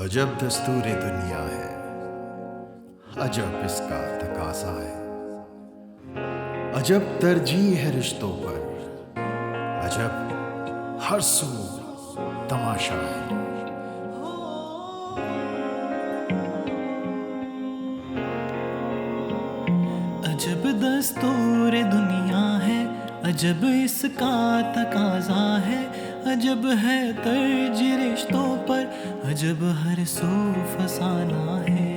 अजब दस्तूर दुनिया है, अजब इसका तकाज़ा है। अजब तरजीह है रिश्तों पर, अजब हर सू तमाशा है। अजब दस्तूर दुनिया है, अजब इसका तकाज़ा है। अजब है तर्ज रिश्तों पर, अजब हर सू फसाना है।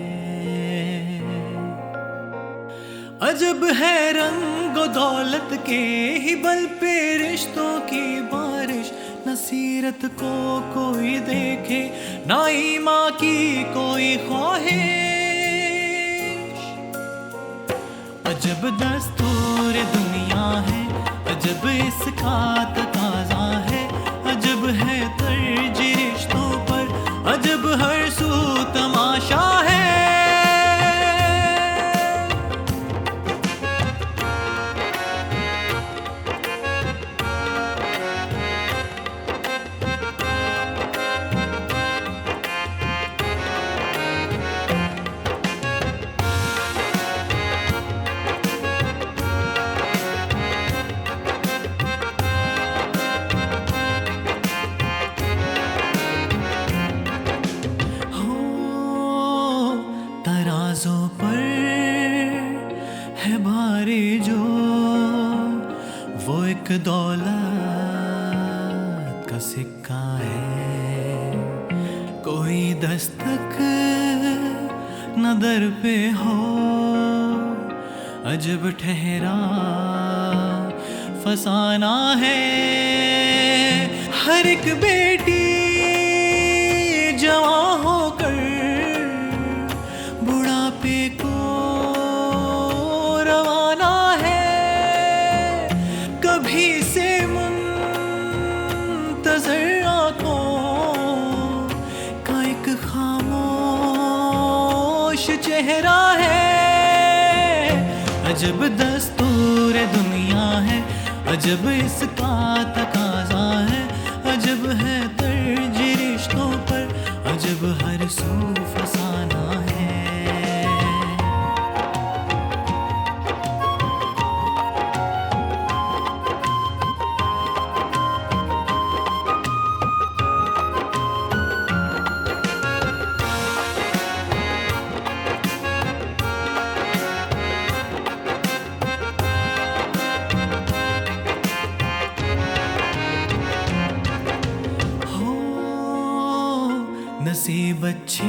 अजब है रंग दौलत के ही बल पे रिश्तों की बारिश। न सीरत को कोई देखे, ना ईमान की कोई ख्वाहिश। अजब दस्तूर दुनिया है, अजब इसका तकाज़ा है। अजब है तर्ज रिश्तों पर, अजब हर सू तमाशा है। तराजों पर है भारी जो, वो एक दौलत का सिक्का है। कोई दस्तक न दर पे हो, अजब ठहरा फसाना है। हर एक बेटी जवां होकर बुढ़ापे को रवाना है। कभी से मुंतज़र आंखों का एक खामोश चेहरा है। अजब दस्तूर दुनिया है, अजब इसका तकाज़ा है। अजब है तर्ज रिश्तों पर, अजब हर सू फसाना है। नसीब अच्छे